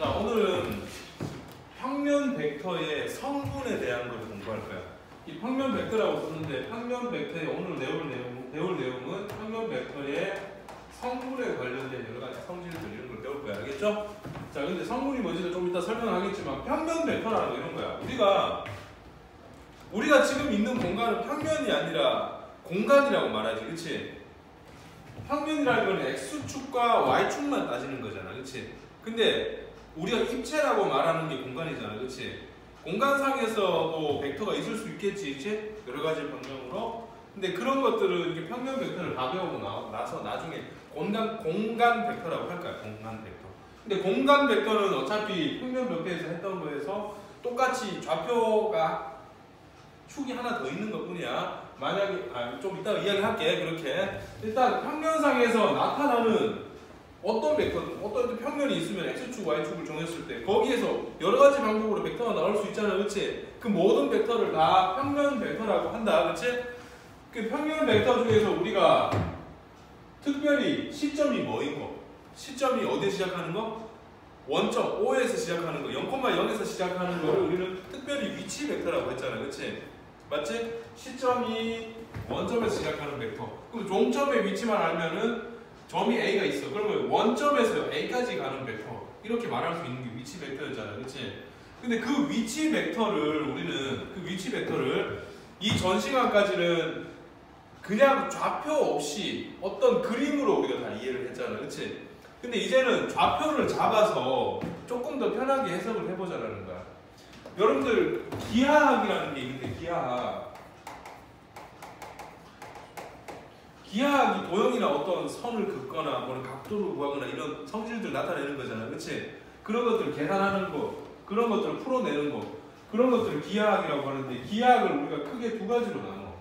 자, 오늘은 평면 벡터의 성분에 대한 걸 공부할 거야. 이 평면 벡터라고 썼는데 평면 벡터의 오늘 배울 내용은 평면 벡터의 성분에 관련된 여러 가지 성질들 이런 걸 배울 거야. 알겠죠? 자, 근데 성분이 뭔지는 좀 이따 설명하겠지만 평면 벡터라는 거 이런 거야. 우리가 지금 있는 공간은 평면이 아니라 공간이라고 말하지, 그렇지? 평면이라는 건 x축과 y축만 따지는 거잖아, 그렇지? 근데 우리가 입체라고 말하는 게 공간이잖아, 그렇지? 공간상에서도 벡터가 있을 수 있겠지, 그렇지? 여러 가지 방정으로. 근데 그런 것들은 이렇게 평면 벡터를 다 배우고 나서 나중에 공간 벡터라고 할 거야, 공간 벡터. 근데 공간 벡터는 어차피 평면 벡터에서 했던 거에서 똑같이 좌표가 축이 하나 더 있는 것 뿐이야. 만약에 좀 이따가 이야기할게. 그렇게 일단 평면상에서 나타나는 어떤 벡터든 어떤 평면이 있으면 x축, y축을 정했을 때 거기에서 여러 가지 방법으로 벡터가 나올 수 있잖아, 그렇지? 그 모든 벡터를 다 평면 벡터라고 한다, 그렇지? 그 평면 벡터 중에서 우리가 특별히 시점이 뭐인 거? 시점이 어디에 시작하는 거? 원점 O에서 시작하는 거, 0,0에서 시작하는 거를 우리는 특별히 위치 벡터라고 했잖아, 그렇지? 맞지? 시점이 원점에서 시작하는 벡터. 그럼 종점의 위치만 알면은 점이 A가 있어. 그러면 원점에서 A까지 가는 벡터. 이렇게 말할 수 있는 게 위치 벡터였잖아, 그렇지? 근데 그 위치 벡터를 이 전 시간까지는 그냥 좌표 없이 어떤 그림으로 우리가 다 이해를 했잖아, 그렇지? 근데 이제는 좌표를 잡아서 조금 더 편하게 해석을 해보자라는 거야. 여러분들 기하학이라는 게 있는데 기하학이 도형이나 어떤 선을 긋거나 뭐 각도를 구하거나 이런 성질들 나타내는 거잖아, 그렇지? 그런 것들을 계산하는 거, 그런 것들을 풀어내는 거, 그런 것들을 기하학이라고 하는데 기하학을 우리가 크게 두 가지로 나눠.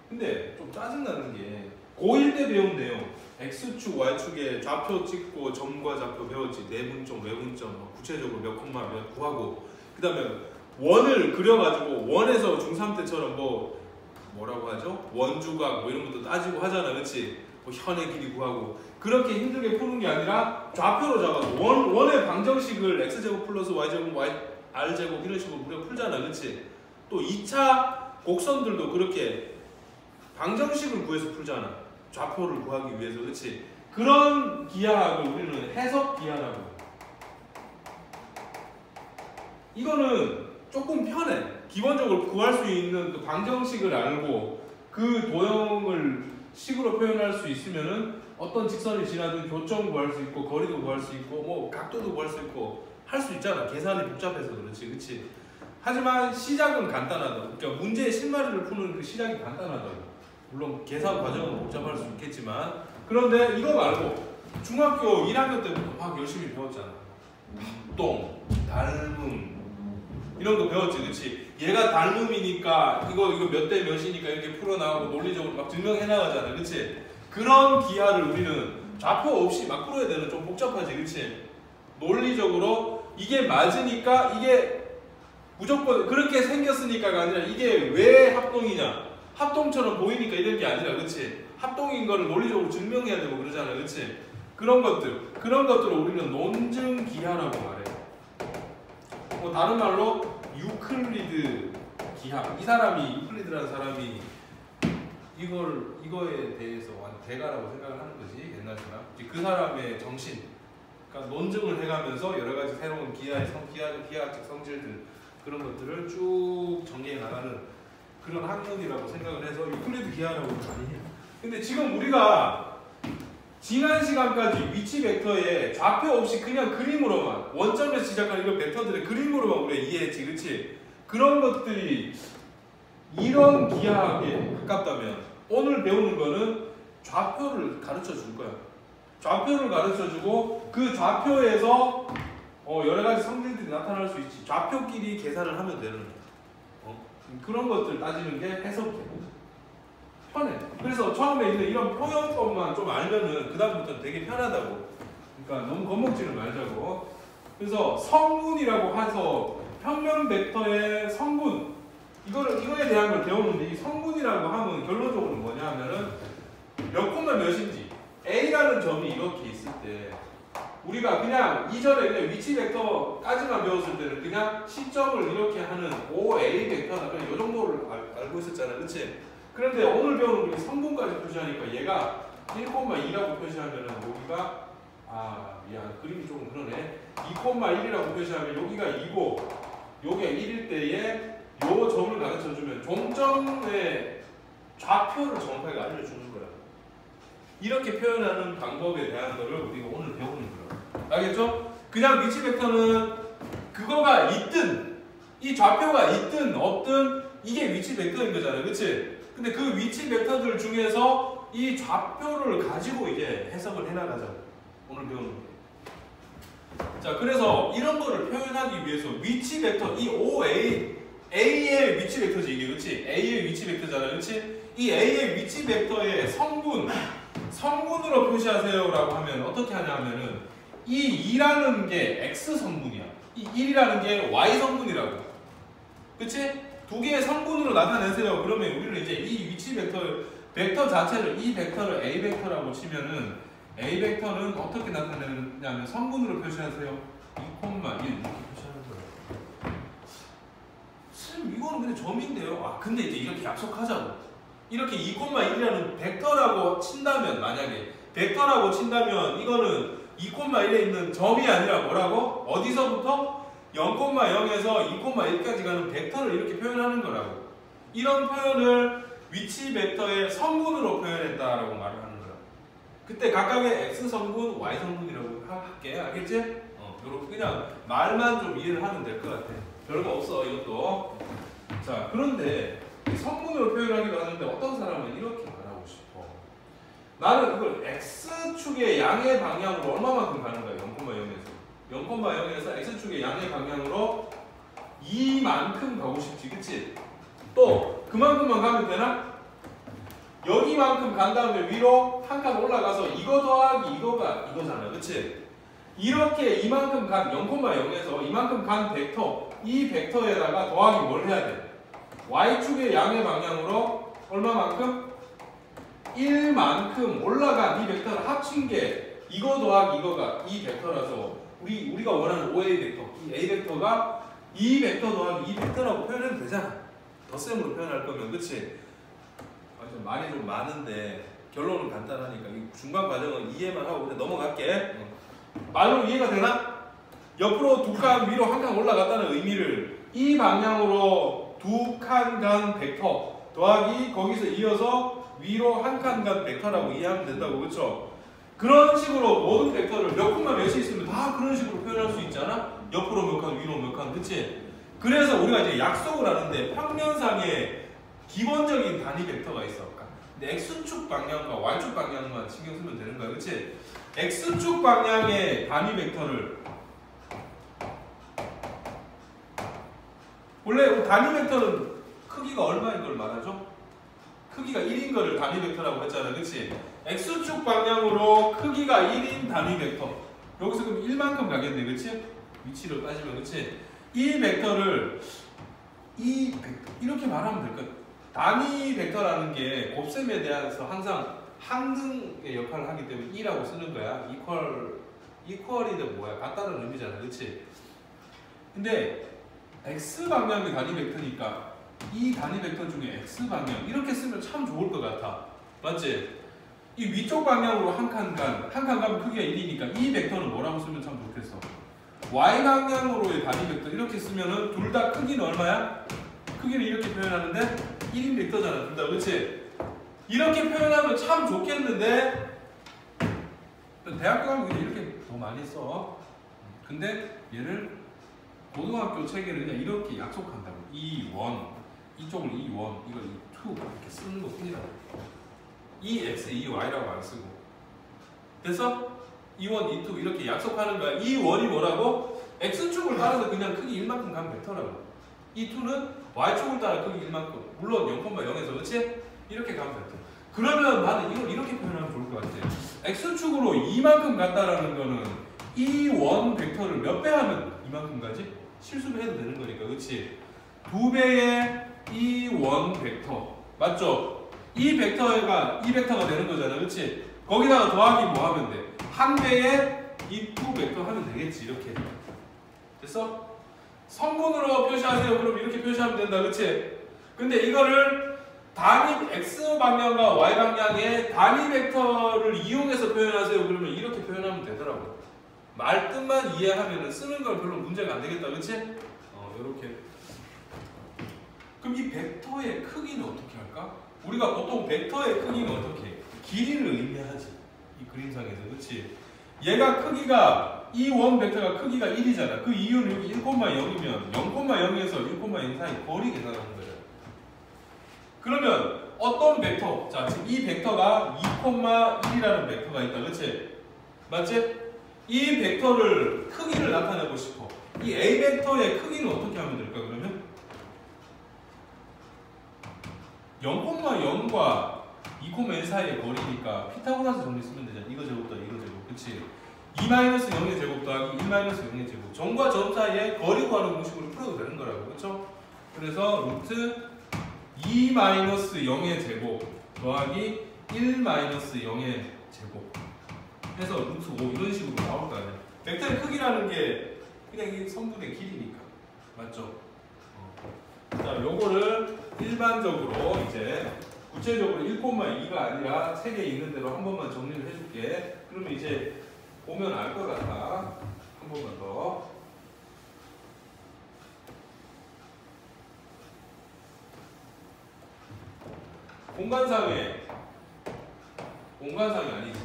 근데 좀 짜증나는 게 고1 때 배운 내용, x축, y축에 좌표 찍고 점과 좌표 배웠지. 내분점, 외분점, 구체적으로 몇 콤마 몇 구하고, 그 다음에 원을 그려가지고 원에서 중3 때처럼 뭐라고 하죠? 원주각 뭐 이런 것도 따지고 하잖아, 그렇지? 뭐 현의 길이 구하고. 그렇게 힘들게 푸는 게 아니라 좌표로 잡아서 원의 방정식을 x제곱 플러스 y제곱 r제곱 이런 식으로 우리가 풀잖아, 그렇지? 또 2차 곡선들도 그렇게 방정식을 구해서 풀잖아, 좌표를 구하기 위해서, 그렇지? 그런 기하학을 우리는 해석 기하라고 해. 이거는 조금 편해. 기본적으로 구할 수 있는 그 방정식을 알고 그 도형을 식으로 표현할 수 있으면은 어떤 직선이 지나든 교점 구할 수 있고 거리도 구할 수 있고 뭐 각도도 구할 수 있고 할 수 있잖아. 계산이 복잡해서 그렇지, 그렇지? 하지만 시작은 간단하다. 그러니까 문제의 실마리를 푸는 그 시작이 간단하다. 물론 계산 과정은 복잡할 수 있겠지만, 그런데 이거 말고 중학교 1학년 때부터 막 열심히 배웠잖아. 합동, 닮음 이런 거 배웠지, 그렇지? 얘가 닮음이니까 이거 몇 대 몇이니까 이렇게 풀어나가고 논리적으로 막 증명해 나가잖아, 그렇지? 그런 기하를 우리는 좌표 없이 막 풀어야 되는, 좀 복잡하지, 그렇지? 논리적으로 이게 맞으니까 이게 무조건 그렇게 생겼으니까가 아니라 이게 왜 합동이냐, 합동처럼 보이니까 이런 게 아니라, 그렇지? 합동인 거를 논리적으로 증명해야 되고 그러잖아, 그렇지? 그런 것들을 우리는 논증 기하라고 말해. 뭐 다른 말로 유클리드 기하. 이 사람이, 유클리드라는 사람이 이거에 대해서 대가라고 생각을 하는 거지, 옛날 사람. 그 사람의 정신, 그러니까 논증을 해가면서 여러 가지 새로운 기하학적 성질들, 그런 것들을 쭉 정리해 나가는 그런 학문이라고 생각을 해서 유클리드 기하라고 많이 해요. 근데 지금 우리가 지난 시간까지 위치 벡터에 좌표 없이 그냥 그림으로만, 원점에서 시작하는 이런 벡터들의 그림으로만 우리가 이해했지, 그렇지? 그런 것들이 이런 기하학에 가깝다면 오늘 배우는 거는 좌표를 가르쳐 줄 거야. 좌표를 가르쳐 주고 그 좌표에서 여러 가지 성질들이 나타날 수 있지. 좌표끼리 계산을 하면 되는 거야. 그런 것들 따지는 게 해석이야. 편해. 그래서 처음에 있는 이런 표현법만 좀 알면은 그 다음부터는 되게 편하다고. 그러니까 너무 겁먹지는 말자고. 그래서 성분이라고 해서 평면 벡터의 성분, 이거에 대한 걸 배우는데, 이 성분이라고 하면 결론적으로 뭐냐 하면은 몇 콤마 몇인지, A라는 점이 이렇게 있을 때 우리가 그냥 이전에 그냥 위치 벡터까지만 배웠을 때는 그냥 시점을 이렇게 하는 OA 벡터나 그냥 이 정도를 알고 있었잖아, 그렇지? 그런데 오늘 배우는 우리 성분까지 표시하니까 얘가 1,2라고 표시하면은 여기가 그림이 조금 그러네. 2,1이라고 표시하면 여기가 2고 요게 1일 때에 요 점을 가르쳐주면 종점의 좌표를 정확하게 알려주는 거야. 이렇게 표현하는 방법에 대한 거를 우리가 오늘 배우는 거야. 알겠죠? 그냥 위치 벡터는 그거가 있든 이 좌표가 있든 없든 이게 위치 벡터인 거잖아요, 그렇지? 근데 그 위치 벡터들 중에서 이 좌표를 가지고 이제 해석을 해나가자. 오늘 배우는 거. 자, 그래서 이런 거를 표현하기 위해서 위치 벡터 이 A의 위치 벡터지 이게, 그렇지? A의 위치 벡터잖아, 그렇지? 이 A의 위치 벡터의 성분으로 표시하세요라고 하면 어떻게 하냐면은 이 2라는 게 X 성분이야. 이 1이라는 게 Y 성분이라고. 그치? 두 개의 성분으로 나타내세요. 그러면 우리는 이제 이 위치 벡터 자체를 이 벡터를 A 벡터라고 치면은 A 벡터는 어떻게 나타내냐면 성분으로 표시하세요. 2,1 이렇게 표시하는 거예요. 선생님 이거는 근데 점인데요. 근데 이제 이렇게 약속하자고. 이렇게 2,1이라는 벡터라고 친다면, 만약에 벡터라고 친다면 이거는 2,1에 있는 점이 아니라 뭐라고? 어디서부터? 0,0에서 2,1까지 가는 벡터를 이렇게 표현하는 거라고. 이런 표현을 위치 벡터의 성분으로 표현했다라고 말을 하는 거야. 그때 각각의 X 성분, Y 성분이라고 할게. 알겠지? 요렇게 그냥 말만 좀 이해를 하면 될 것 같아. 별거 없어 이것도. 자, 그런데 성분으로 표현하기도 하는데 어떤 사람은 이렇게 말하고 싶어. 나는 그걸 X축의 양의 방향으로 얼마만큼 가는 거야? 0,0에서 X축의 양의 방향으로 이만큼 가고 싶지, 그치? 또 그만큼만 가면 되나? 여기만큼 간 다음에 위로 한 칸 올라가서 이거 더하기 이거가 이거잖아, 그치? 이렇게 이만큼 간 0,0에서 이만큼 간 벡터, 이 벡터에다가 더하기 뭘 해야 돼? Y축의 양의 방향으로 얼마만큼? 1만큼 올라간 이 벡터를 합친 게 이거 더하기 이거가 이 벡터라서 우리가 원하는 OA 벡터, 이 A 벡터가 이 벡터 더하기 이 벡터라고 표현해도 되잖아. 덧셈으로 표현할 거면, 그치? 말이 좀 많은데 결론은 간단하니까 이 중간 과정은 이해만 하고 그냥 넘어갈게. 말로 이해가 되나? 옆으로 두 칸, 위로 한 칸 올라갔다는 의미를 이 방향으로 두 칸 간 벡터 더하기 거기서 이어서 위로 한 칸 간 벡터라고 이해하면 된다고, 그렇죠? 그런 식으로 모든 벡터를 몇 칸만 몇이 있으면 다 그런 식으로 표현할 수 있잖아? 옆으로 몇 칸, 위로 몇 칸, 그치? 그래서 우리가 이제 약속을 하는데 평면상에 기본적인 단위 벡터가 있어. 근데 X축 방향과 Y축 방향만 신경 쓰면 되는 거야, 그치? X축 방향의 단위 벡터를 원래 단위 벡터는 크기가 얼마인 걸 말하죠? 크기가 1인 거를 단위 벡터라고 했잖아, 그치? X축 방향으로 크기가 1인 단위 벡터. 여기서 그럼 1만큼 가겠네, 그치? 위치를 따지면, 그치? 이 벡터를 이렇게 말하면 될 거야. 단위 벡터라는 게 곱셈에 대해서 항상 항등의 역할을 하기 때문에 2라고 쓰는 거야. 이퀄이는 뭐야? 같다는 의미잖아, 그치? 근데 X 방향이 단위 벡터니까 이 단위 벡터 중에 X 방향 이렇게 쓰면 참 좋을 것 같아. 맞지? 이 위쪽 방향으로 한 칸 가면 크기가 1이니까 이 벡터는 뭐라고 쓰면 참 좋겠어? Y 방향으로의 단위 벡터 이렇게 쓰면은 둘 다 크기는 얼마야? 크기를 이렇게 표현하는데 1인 벡터잖아, 둘 다, 그치? 이렇게 표현하면 참 좋겠는데 대학교 가면 그냥 이렇게 더 많이 써. 근데 얘를 고등학교 체계를 그냥 이렇게 약속한다고. E1 이쪽을 E1 이걸 E2 이렇게 쓰는 거 뿐이라고. EX, EY라고 안 쓰고. 그래서 E1, E2 이렇게 약속하는 거야. E1이 뭐라고? X축을 따라서 그냥 크기 1만큼 간 벡터라고. E2는 Y축을 따라 크기 1만큼. 물론 0,0에서, 그렇지? 이렇게 가면 벡터. 그러면 나는 이걸 이렇게 표현하면 좋을 것 같아. X축으로 2만큼 갔다라는 거는 E1 벡터를 몇 배 하면 이만큼 가지? 실수를 해도 되는 거니까, 그렇지? 2배의 E1 벡터. 맞죠? 이 벡터가 되는 거잖아, 그렇지? 거기다가 더하기 뭐 하면 돼? 1배의 이 두 벡터 하면 되겠지. 이렇게 됐어? 성분으로 표시하세요. 그럼 이렇게 표시하면 된다. 그치? 근데 이거를 단위 x 방향과 y 방향의 단위 벡터를 이용해서 표현하세요. 그러면 이렇게 표현하면 되더라고. 말뜻만 이해하면 쓰는 건 별로 문제가 안 되겠다. 그치? 이렇게. 그럼 이 벡터의 크기는 어떻게 할까? 우리가 보통 벡터의 크기는 어떻게 해? 길이를 의미하지. 이 그림상에서. 그치? 얘가 크기가 이 원 벡터가 크기가 1이잖아. 그 이유는 여기 1,0이면 0,0에서 1,0 사이 거리 계산하는 거예요. 그러면 어떤 벡터? 자, 지금 이 벡터가 2,1이라는 벡터가 있다. 그치? 맞지? 이 벡터를 크기를 나타내고 싶어. 이 A 벡터의 크기는 어떻게 하면 될까? 그러면 0,0과 2,1 사이의 거리니까 피타고라스 정리 쓰면 되잖아. 이거 제곱 더하기 이거 제곱. 그치? 2-0의 제곱 더하기 1-0의 제곱. 점과 점 사이에 거리 구하는 공식으로 풀어도 되는 거라고. 그쵸? 그래서 루트 2-0의 제곱 더하기 1-0의 제곱 해서 루트 5 이런 식으로 나올 거 아니야. 벡터의 크기라는 게 그냥 이 성분의 길이니까. 맞죠? 자, 요거를 일반적으로 이제 구체적으로 1,2가 아니라 책에 있는 대로 한 번만 정리를 해줄게. 그러면 이제 보면 알 것 같아. 한 번만 더. 공간상이 아니지.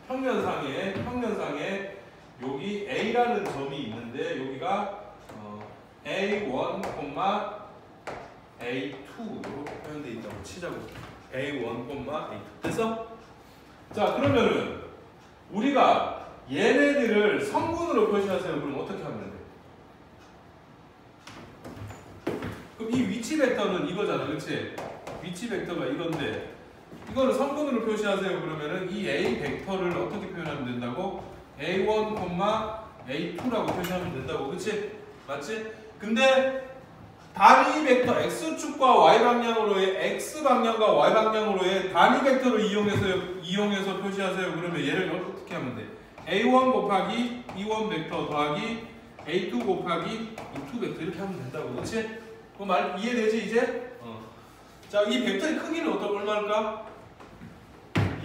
평면상에 여기 A라는 점이 있는데 여기가 A1, A2 이렇게 표현되어 있다고 치자고. A1, A2 됐어? 자, 그러면은 우리가 얘네들을 성분으로 표시하세요. 그럼 어떻게 하면 돼? 그럼 이 위치 벡터는 이거잖아. 그치? 위치 벡터가 이건데 이거를 성분으로 표시하세요. 그러면은 이 A 벡터를 어떻게 표현하면 된다고? A1, A2라고 표시하면 된다고. 그치? 맞지? 근데 단위 벡터 X축과 Y방향으로의 X방향과 Y방향으로의 단위 벡터를 이용해서 표시하세요. 그러면 얘를 어떻게 하면 돼? A1 곱하기 E1 벡터 더하기 A2 곱하기 E2 벡터 이렇게 하면 된다고. 그치? 그 말 이해되지 이제? 자, 이 벡터의 크기는 얼마일까?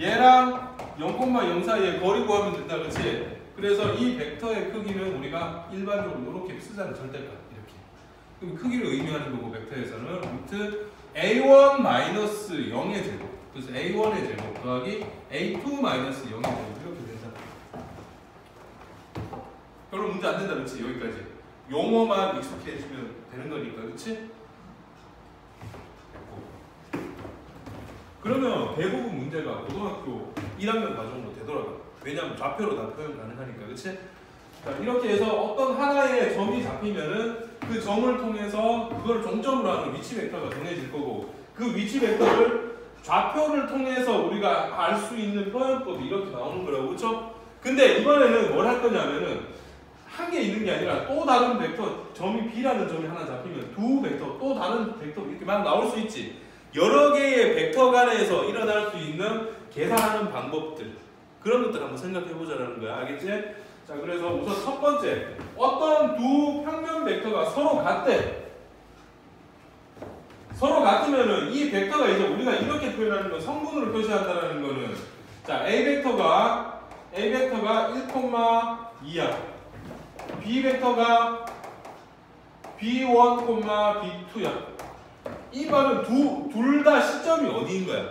얘랑 0,0 사이에 거리 구하면 된다. 그치? 그래서 이 벡터의 크기는 우리가 일반적으로 이렇게 쓰잖아. 절대값 이렇게. 그럼 크기를 의미하는 거고 벡터에서는 루트 A1-0의 제곱. 그래서 A1의 제곱 더하기 A2-0의 제곱 이렇게 된다. 별로 문제 안 된다. 그치? 여기까지. 용어만 익숙해지면 되는 거니까. 그치? 그러면 대부분 문제가 고등학교 1학년 과정으로 되더라고요. 왜냐하면 좌표로 다 표현 가능하니까. 그치? 자, 이렇게 해서 어떤 하나의 점이 잡히면은 그 점을 통해서 그걸 종점으로 하는 위치 벡터가 정해질 거고 그 위치 벡터를 좌표를 통해서 우리가 알 수 있는 표현법이 이렇게 나오는 거라고. 그쵸? 근데 이번에는 뭘 할 거냐면은 한 개 있는 게 아니라 또 다른 벡터 점이 B라는 점이 하나 잡히면 두 벡터 또 다른 벡터 이렇게 막 나올 수 있지. 여러 개의 벡터 간에서 일어날 수 있는 계산하는 방법들 그런 것들 한번 생각해 보자라는 거야. 알겠지? 자, 그래서 우선 첫 번째 어떤 두 평면 벡터가 서로 같대. 서로 같으면은 이 벡터가 이제 우리가 이렇게 표현하는 건 성분으로 표시한다라는 거는 자, A 벡터가 1,2야. B 벡터가 B1, B2야. 이 말은 둘 다 시점이 어디인 거야?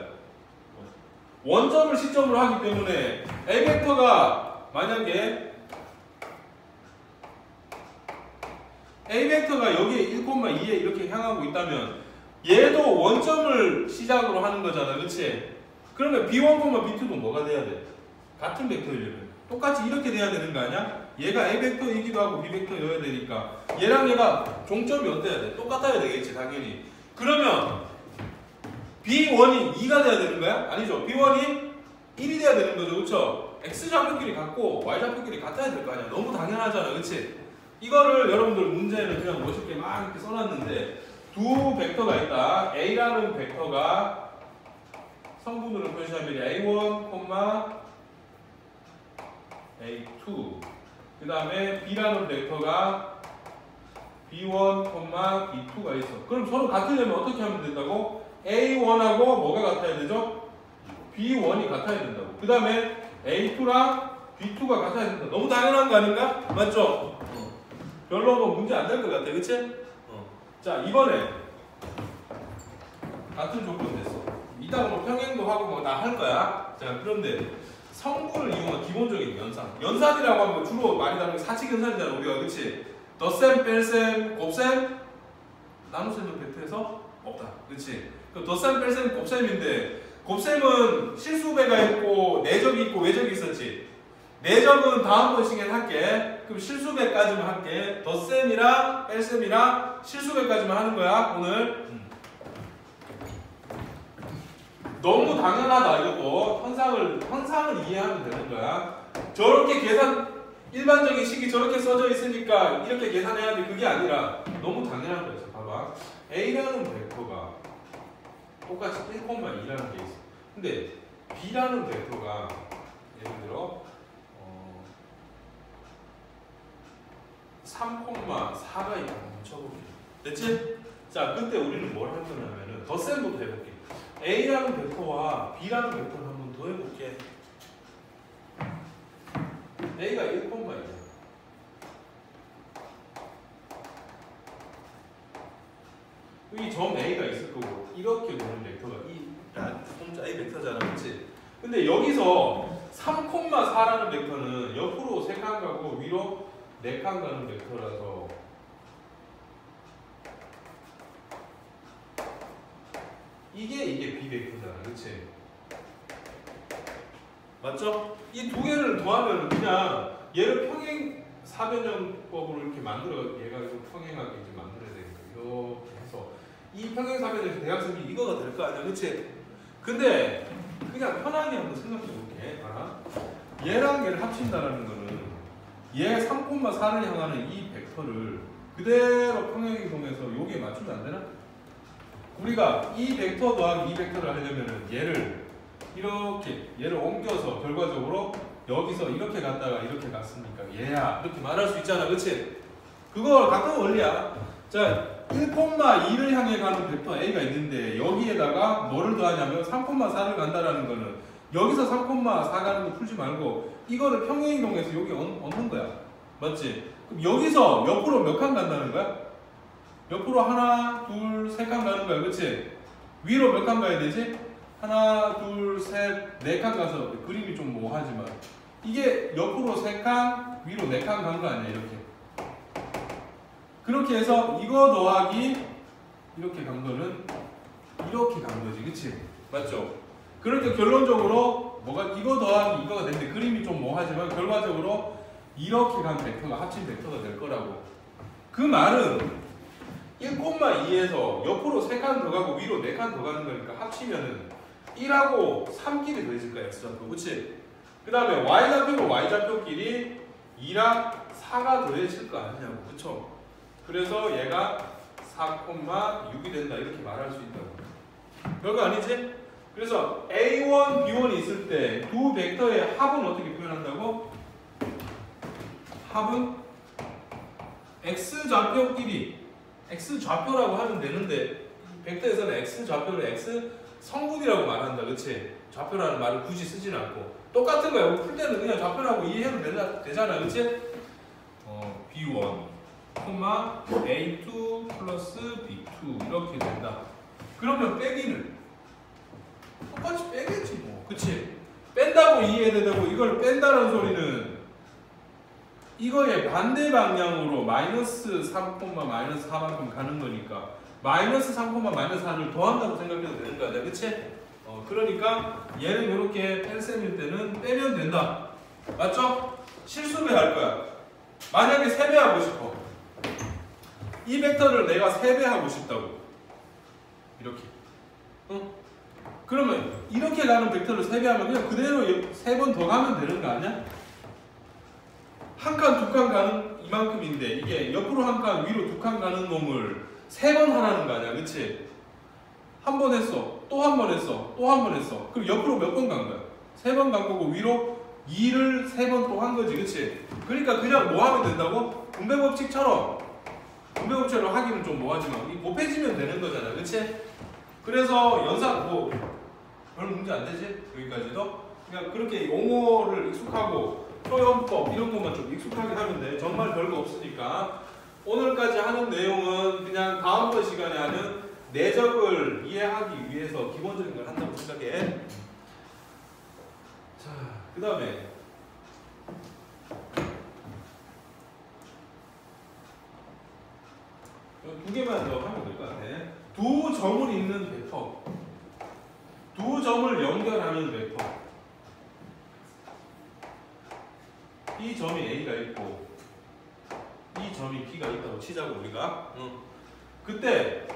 원점을 시점으로 하기 때문에 A 벡터가 만약에 A 벡터가 여기 1,2에 이렇게 향하고 있다면 얘도 원점을 시작으로 하는 거잖아. 그치? 그러면 B1, B2도 뭐가 돼야 돼? 같은 벡터이려면 똑같이 이렇게 돼야 되는 거 아니야? 얘가 A 벡터이기도 하고 B 벡터여야 되니까 얘랑 얘가 종점이 어때야 돼? 똑같아야 되겠지 당연히. 그러면 B1이 2가 돼야 되는 거야? 아니죠. B1이 1이 돼야 되는 거죠. 그쵸? X좌표끼리 같고 Y좌표끼리 같아야 될 거 아니야. 너무 당연하잖아. 그치? 이거를 여러분들 문제는 그냥 멋있게 막 이렇게 써놨는데 두 벡터가 있다. A라는 벡터가 성분으로 표시하면 A1, A2 그 다음에 B라는 벡터가 B1, B2가 있어. 그럼 서로 같으려면 어떻게 하면 된다고? A1하고 뭐가 같아야 되죠? B1이 같아야 된다고. 그 다음에 A2랑 B2가 같아야 된다. 너무 당연한 거 아닌가? 맞죠? 별로 뭐 문제 안 될 것 같아. 그치? 자, 이번에 같은 조건 됐어. 이따가 뭐 평행도 하고 뭐 다 할 거야. 자, 그런데 성분을 이용한 기본적인 연산. 연산이라고 하면 주로 많이 다루는 게 사칙 연산이잖아, 우리가. 그치? 덧셈, 뺄셈, 곱셈, 나눗셈은 벡터에서 없다. 그치? 그럼 덧셈, 뺄셈, 곱셈인데 곱셈은 실수배가 있고 내적이 있고 외적이 있었지. 내적은 다음번씩엔 할게. 그럼 실수배까지만 할게. 덧셈이랑 뺄셈이랑 실수배까지만 하는 거야 오늘. 너무 당연하다 이것도. 현상을 이해하면 되는 거야. 저렇게 계산 일반적인 식이 저렇게 써져 있으니까 이렇게 계산해야 돼. 그게 아니라 너무 당연한 거였어. 봐봐. A라는 벡터가 똑같이 1,2라는 게 있어. 근데 B라는 벡터가 예를 들어 3,4가 있다. 쳐볼게. 됐지? 자, 그때 우리는 뭘 할 거냐면은 덧셈부터 해볼게. A라는 벡터와 B라는 벡터를 한번 더 해볼게. A가 1,2야. 이 점 A가 있을 거고 이렇게 되는 벡터가 혼자 A 벡터잖아, 그렇지? 근데 여기서 3,4라는 벡터는 옆으로 3칸 가고 위로 4칸 가는 벡터라서 이게 B 벡터잖아, 그렇지? 맞죠? 이 두 개를 더하면 그냥 얘를 평행 사변형법으로 이렇게 만들어 얘가 평행하게 이제 만들어야 되니까 이렇게 해서 이 평행 사변에서 대각선이 이거가 될 거 아니야, 그렇지? 근데 그냥 편하게 한번 생각해 볼게. 알아? 얘랑 얘를 합친다라는 거는 얘 3,4를 향하는 이 벡터를 그대로 평행이동해서 여기에 맞추면 안 되나? 우리가 이 벡터 더하기 이 벡터를 하려면은 얘를 옮겨서 결과적으로 여기서 이렇게 갔다가 이렇게 갔으니까 얘야 이렇게 말할 수 있잖아, 그렇지? 그거 가까운 원리야. 자, 1,2를 향해 가는 벡터 A가 있는데 여기에다가 뭐를 더하냐면 3,4를 간다라는 거는 여기서 3,4 가는 거 풀지 말고 이거를 평행이동해서 여기 얻는 거야. 맞지? 그럼 여기서 옆으로 몇 칸 간다는 거야? 옆으로 하나, 둘, 3칸 가는 거야. 그치? 위로 몇 칸 가야 되지? 하나, 둘, 셋, 4칸 가서 그림이 좀 모호하지만 이게 옆으로 3칸, 위로 4칸 간 거 아니야, 이렇게. 그렇게 해서 이거 더하기 이렇게 간 거는 이렇게 간 거지, 그치? 맞죠? 그러니까 결론적으로 뭐가 이거 더하기 이거가 되는데 그림이 좀 모호하지만 결과적으로 이렇게 간 벡터가 합친 벡터가 될 거라고. 그 말은 1,2에서 옆으로 3칸 더 가고 위로 4칸 더 가는 거니까 합치면은 1하고 3끼리 더해질 거야, X좌표. 그치? 그 다음에 Y좌표고 Y좌표끼리 2랑 4가 더해질 거 아니냐고. 그쵸? 그래서 얘가 4,6이 된다. 이렇게 말할 수 있다고. 별거 아니지? 그래서 A1, B1이 있을 때 두 벡터의 합은 어떻게 표현한다고? 합은 X좌표끼리 X좌표라고 하면 되는데 벡터에서는 X좌표를 X 성분이라고 말한다. 그치? 좌표라는 말을 굳이 쓰진 않고 똑같은 거야. 풀 때는 그냥 좌표라고 이해해도 되잖아. 그치? B1, A2 플러스 B2 이렇게 된다. 그러면 빼기는 똑같이 빼겠지 뭐. 그치? 뺀다고 이해해야 되고 이걸 뺀다는 소리는 이거의 반대 방향으로 마이너스 3, 마이너스 4만큼 가는 거니까 마이너스 3, 마이너스 4를 더한다고 생각해도 되는 거 아니야, 그치? 그러니까 얘는 이렇게 뺄셈일 때는 빼면 된다. 맞죠? 실수배 할 거야. 만약에 3배 하고 싶어. 이 벡터를 내가 3배 하고 싶다고. 이렇게. 그러면 이렇게 가는 벡터를 3배 하면 그냥 그대로 3번 더 가면 되는 거 아니야? 한 칸, 두 칸 가는 이만큼인데 이게 옆으로 한 칸, 위로 2칸 가는 놈을 3번 하라는 거 아니야, 그치? 한 번 했어, 또 한 번 했어, 또 한 번 했어. 그럼 옆으로 몇 번 간 거야? 3번 간 거고 위로 2를 3번 또 한 거지, 그치? 그러니까 그냥 뭐 하면 된다고? 분배법칙처럼 분배법칙으로 하기는 좀 뭐하지만 이 곱해지면 되는 거잖아, 그치? 그래서 연산 뭐 별 문제 안 되지? 여기까지도? 그냥 그렇게 용어를 익숙하고 표현법 이런 것만 좀 익숙하게 하면 돼. 정말 별거 없으니까. 오늘까지 하는 내용은 그냥 다음번 시간에 하는 내적을 이해하기 위해서 기본적인 걸 한다고 생각해. 자, 그 다음에 두 개만 더 하면 될 것 같아. 두 점을 잇는 벡터, 두 점을 연결하는 벡터. 이 점이 A가 있고 이 점이 B가 있다고 치자고 우리가. 그때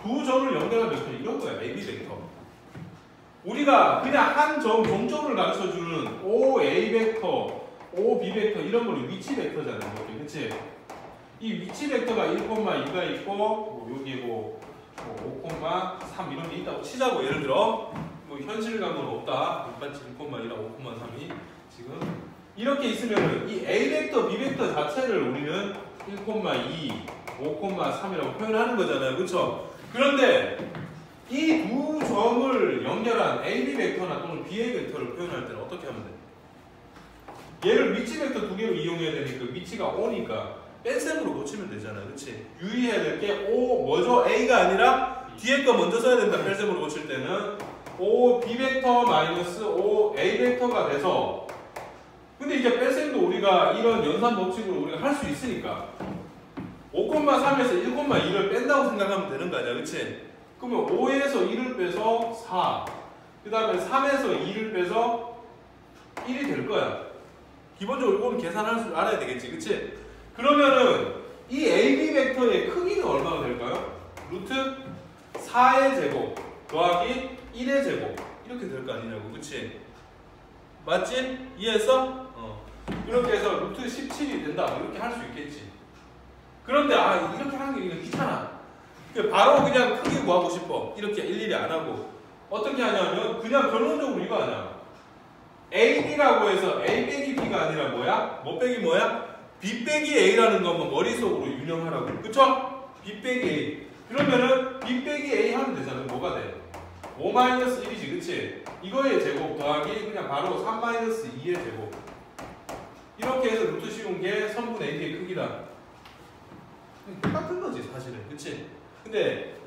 두 점을 연결하는 벡터는 이런 거야. AB 벡터. 우리가 그냥 한 점 종점을 가르쳐주는 OA 벡터, OB 벡터 이런 거는 위치 벡터잖아. 이렇게, 그치? 이 위치 벡터가 1,2가 있고 뭐 여기 뭐 5,3 이런 게 있다고 치자고. 예를 들어 뭐 현실감은 없다. 일반치 1,1이랑 5,3이 지금 이렇게 있으면 이 A 벡터, B 벡터 자체를 우리는 1,2, 5,3이라고 표현하는 거잖아요. 그쵸? 그런데 이 두 점을 연결한 AB 벡터나 또는 BA 벡터를 표현할 때는 어떻게 하면 돼? 얘를 위치 벡터 두 개로 이용해야 되니까 위치가 O니까 뺀셈으로 고치면 되잖아. 그치? 유의해야 될 게 O 뭐죠? A가 아니라 뒤에 거 먼저 써야 된다. 뺀셈으로 고칠 때는 O B 벡터 마이너스 O A 벡터가 돼서, 근데 이제 뺄셈도 우리가 이런 연산 법칙으로 우리가 할 수 있으니까 5,3에서 1,2를 뺀다고 생각하면 되는 거 아니야, 그치? 그러면 5에서 1을 빼서 4, 그 다음에 3에서 2를 빼서 1이 될 거야. 기본적으로 이거는 계산할 줄 알아야 되겠지, 그치? 그러면은 이 AB 벡터의 크기는 얼마가 될까요? 루트 4의 제곱 더하기 1의 제곱 이렇게 될 거 아니냐고, 그치? 맞지? 이해했어? 이렇게 해서 루트 17이 된다 이렇게 할 수 있겠지. 그런데 이렇게 하는 게 귀찮아. 바로 그냥 크게 구하고 싶어. 이렇게 일일이 안 하고 어떻게 하냐면 그냥 결론적으로 이거 하냐. AB라고 해서 A 빼기 B가 아니라 뭐야? 뭐 빼기 뭐야? B 빼기 A라는 것만 머릿속으로 유념하라고. 그쵸? B 빼기 A. 그러면은 B 빼기 A 하면 되잖아. 뭐가 돼? 5-1이지, 그치? 이거의 제곱 더하기 그냥 바로 3-2의 제곱. 이렇게 해서 루트 씌운 게 선분 AB의 크기다. 똑같은 거지, 사실은. 그치? 근데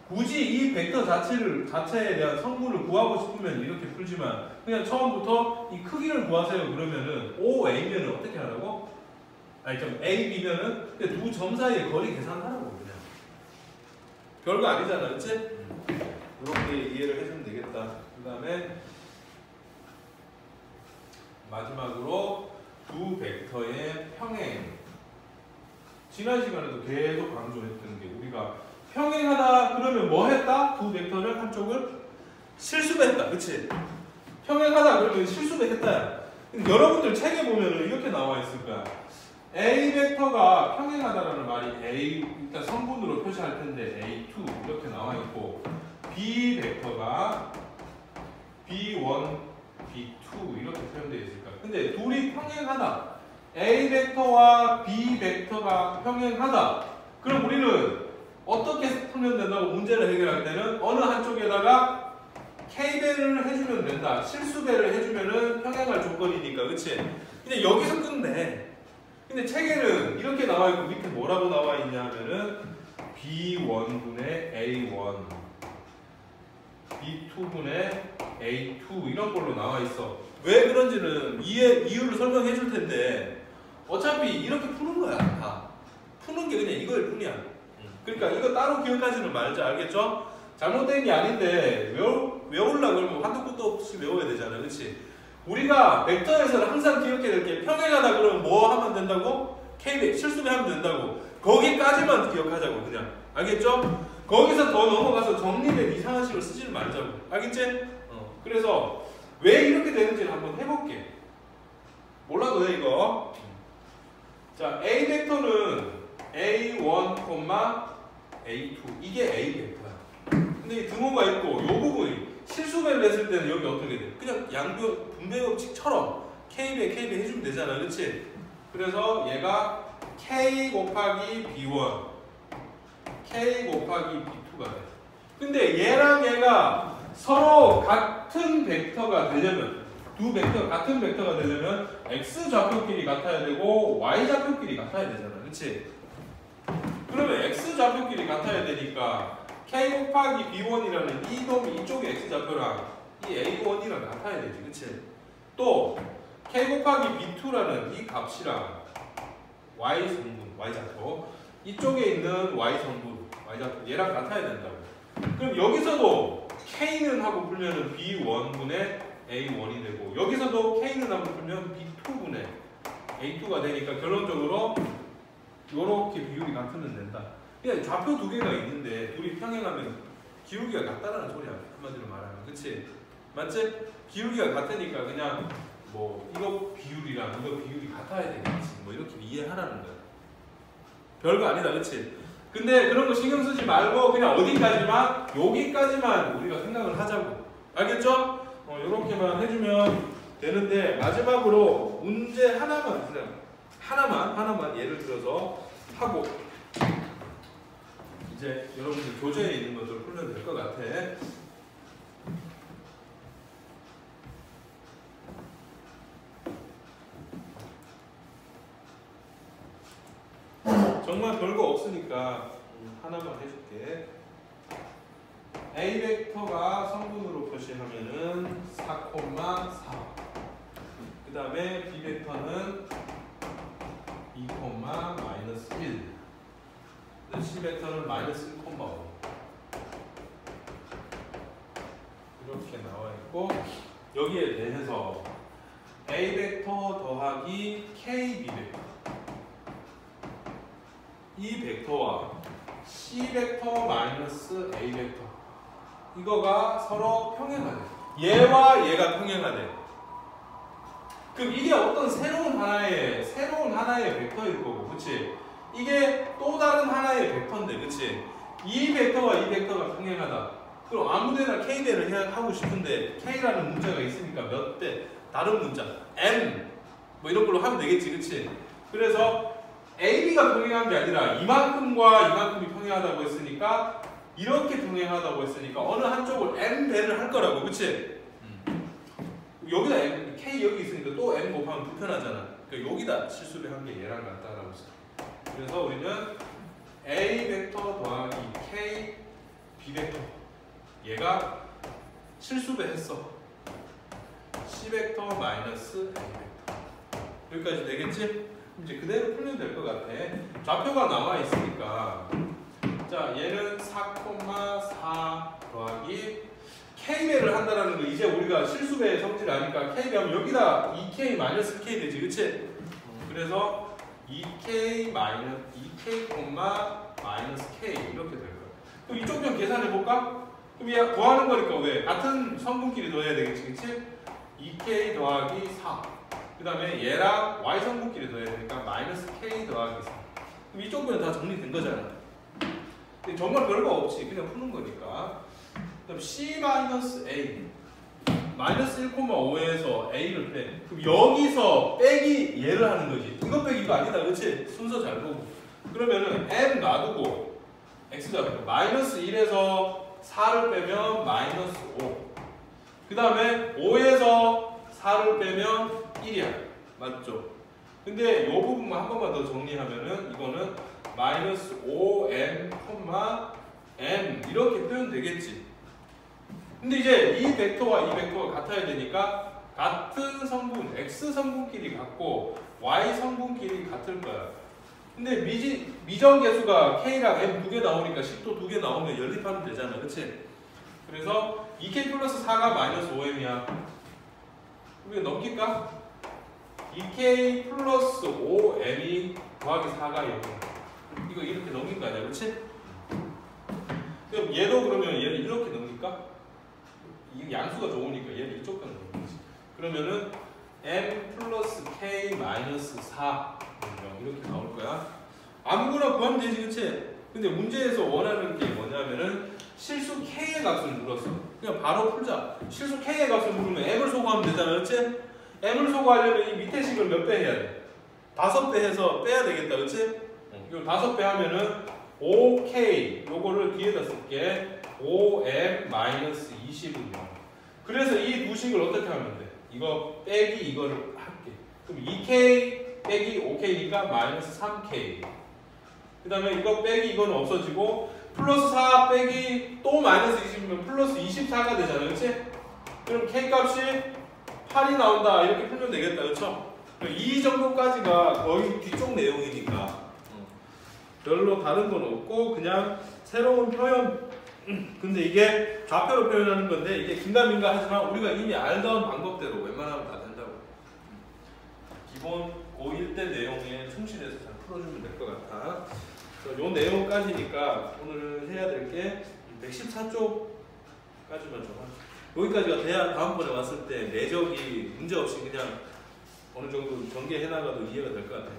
굳이 이 벡터 자체에 대한 성분을 구하고 싶으면 이렇게 풀지만 그냥 처음부터 이 크기를 구하세요 그러면은 OA면은 어떻게 하라고? 좀 AB면은 두 점 사이의 거리 계산하라고 그냥. 별거 아니잖아, 그치? 이렇게 이해를 해주면 되겠다. 그 다음에 마지막으로 두 벡터의 평행. 지난 시간에도 계속 강조했던 게 우리가 평행하다 그러면 뭐 했다? 두 벡터를 한쪽을 실수배했다. 그치? 평행하다 그러면 실수배했다. 여러분들 책에 보면은 이렇게 나와 있을 거야. A 벡터가 평행하다라는 말이 A 일단 성분으로 표시할 텐데 A2 이렇게 나와 있고 B 벡터가 B1, B2 이렇게 표현되어 있을 거야. 근데 둘이 평행하다. A 벡터와 B 벡터가 평행하다. 그럼 우리는 어떻게 풀면 된다고 문제를 해결할 때는 어느 한쪽에다가 K배를 해주면 된다. 실수배를 해주면은 평행할 조건이니까, 그치? 근데 여기서 끝내. 근데 책에는 이렇게 나와 있고 밑에 뭐라고 나와 있냐 하면은 B1분의 A1, B2분의 A2 이런 걸로 나와 있어. 왜 그런지는 이유를 설명해 줄 텐데 어차피 이렇게 푸는 거야. 다 푸는 게 그냥 이거일 뿐이야. 그러니까 이거 따로 기억하지는 말자. 알겠죠? 잘못된 게 아닌데 외우려고 그러면 한도 끝도 없이 외워야 되잖아. 그렇지? 우리가 벡터에서는 항상 기억해야 될 게 평행하다 그러면 뭐 하면 된다고? K 실수배 하면 된다고. 거기까지만 기억하자고 그냥. 알겠죠? 거기서 더 넘어가서 정리된 이상한 식을 쓰지는 말자고. 알겠지? 그래서 왜 이렇게 되는지를 한번 해볼게. 몰라도 돼 이거. 자, A 벡터는 A1, A2 이게 A 벡터야. 근데 이 등호가 있고 이 부분이 실수배를 했을 때는 여기 어떻게 돼? 그냥 양변 분배 법칙처럼 K배 해주면 되잖아. 그치? 그래서 얘가 K 곱하기 B1 K 곱하기 B2가 돼. 근데 얘랑 얘가 서로 같은 벡터가 되려면 두 벡터 같은 벡터가 되려면 X 좌표끼리 같아야 되고 Y 좌표끼리 같아야 되잖아. 그치? 그러면 X 좌표끼리 같아야 되니까 K 곱하기 B1이라는 이 놈이 이쪽의 X 좌표랑 이 A1이랑 같아야 되지. 그치? 또 K 곱하기 B2라는 이 값이랑 Y 성분, Y 좌표 이쪽에 있는 Y 성분, Y 좌표 얘랑 같아야 된다고. 그럼 여기서도 K는 하고 풀면은 B1분의 A1이 되고 여기서도 K는 하고 풀면 B2분의 A2가 되니까 결론적으로 이렇게 비율이 같으면 된다. 그냥 좌표 두 개가 있는데 둘이 평행하면 기울기가 같다라는 소리야. 한마디로 말하면. 그치? 맞지? 기울기가 같으니까 그냥 뭐 이거 비율이랑 이거 비율이 같아야 되겠지. 뭐 이렇게 이해하라는 거야. 별거 아니다. 그치? 근데 그런 거 신경 쓰지 말고 그냥 어디까지만 여기까지만 우리가 생각을 하자고. 알겠죠? 이렇게만 해주면 되는데 마지막으로 문제 하나만 그냥 하나만 예를 들어서 하고 이제 여러분들 교재에 있는 것들을 풀면 될 것 같아. 정말 별거 없으니까 하나만 해줄게. A 벡터가 성분으로 표시하면은 4,4. 그 다음에 B 벡터는 2, -1. C 벡터는 -1,5. 이렇게 나와 있고 여기에 대해서 A 벡터 더하기 K B 벡터 이 벡터와 C 벡터 마이너스 A 벡터 이거가 서로 평행하대. 얘와 얘가 평행하대. 그럼 이게 어떤 새로운 하나의 벡터일 거고, 그치? 이게 또 다른 하나의 벡터인데, 그치? 이 벡터와 이 벡터가 평행하다. 그럼 아무데나 K배를 하고 싶은데 K라는 문자가 있으니까 몇 배? 다른 문자 M 뭐 이런 걸로 하면 되겠지, 그치? 그래서 AB가 평행한 게 아니라 이만큼과 이만큼이 평행하다고 했으니까 이렇게 평행하다고 했으니까 어느 한쪽을 M배를 할 거라고, 그치? 여기다 M, K 여기 있으니까 또 M 곱하면 불편하잖아. 그러니까 여기다 실수를 한 게 얘랑 같다라고 했어. 그래서 우리는 A 벡터 더하기 K B 벡터 얘가 실수배 했어. C 벡터 마이너스 A 벡터 여기까지 되겠지? 이제 그대로 풀면 될 것 같아. 좌표가 남아 있으니까 자 얘는 4,4 더하기 K배를 한다라는 거 이제 우리가 실수배의 성질을 아니까 K배 하면 여기다 2K 마이너스 K 되지, 그치? 그래서 2K 마이너스 2K 마이너스 K 이렇게 될 거야. 그럼 이쪽 면 계산해 볼까? 그럼 얘 구하는 거니까 왜? 같은 성분끼리 더해야 되겠지, 그치? 2K 더하기 4. 그 다음에 얘랑 Y 성분끼리 더해야 되니까 마이너스 K 더하기 4. 그럼 이쪽 면 다 정리된 거잖아. 근데 정말 별거 없이 그냥 푸는 거니까. 그럼 C-A 마이너스 1,5에서 A를 빼. 그럼 여기서 빼기 얘를 하는 거지. 이거 빼기가 아니다, 그치? 순서 잘 보고. 그러면은 M 놔두고 X 잡고 마이너스 1에서 4를 빼면 마이너스 5. 그 다음에 5에서 4를 빼면 1이야. 맞죠? 근데 이 부분만 한 번만 더 정리하면은 이거는 마이너스 5M, M 이렇게 표현되겠지. 근데 이제 이 벡터와 이 벡터가 같아야 되니까 같은 성분, X 성분끼리 같고 Y 성분끼리 같을 거야. 근데 미정계수가 K랑 M 두 개 나오니까 식도 두 개 나오면 연립하면 되잖아, 그치? 그래서 2K 플러스 4가 마이너스 5M이야. 우리가 넘길까? 2K 플러스 5M이 더하기 4가 0이야. 이거 이렇게 넘긴 거 아니야, 그치? 그럼 얘도 그러면 얘를 이렇게 넘길까? 이게 양수가 좋으니까 얘를 이쪽 가는 거지. 그러면은 M 플러스 K 마이너스 4 이렇게 나올 거야. 아무거나 구하면 되지, 그치? 근데 문제에서 원하는 게 뭐냐면은 실수 K의 값을 물었어. 그냥 바로 풀자. 실수 K의 값을 물으면 M을 소구하면 되잖아, 그치? m을 소거하려면 이 밑에 식을 몇 배 해야 돼? 5배 해서 빼야 되겠다, 그치? 이걸 5배 하면은 5k 요거를 뒤에다 쓸게. 5m-20은 0. 그래서 이 두 식을 어떻게 하면 돼? 이거 빼기 이거를 할게. 그럼 2k 빼기 5k니까 마이너스 3k. 그 다음에 이거 빼기 이거는 없어지고 플러스 4 빼기 또 마이너스 20이면 플러스 24가 되잖아, 그치? 그럼 k 값이 8이 나온다 이렇게 풀면 되겠다, 그쵸? 이 정도까지가 거의 뒤쪽 내용이니까 별로 다른 건 없고 그냥 새로운 표현. 근데 이게 좌표로 표현하는 건데 이게 긴가민가 하지만 우리가 이미 알던 방법대로 웬만하면 다 된다고. 기본 고1 때 내용에 충실해서 잘 풀어주면 될 것 같아. 요 내용까지니까 오늘 해야 될 게 114쪽까지만 좀 하자. 여기까지가 돼야 다음번에 왔을 때 내적이 문제없이 그냥 어느 정도 전개해 나가도 이해가 될 것 같아요.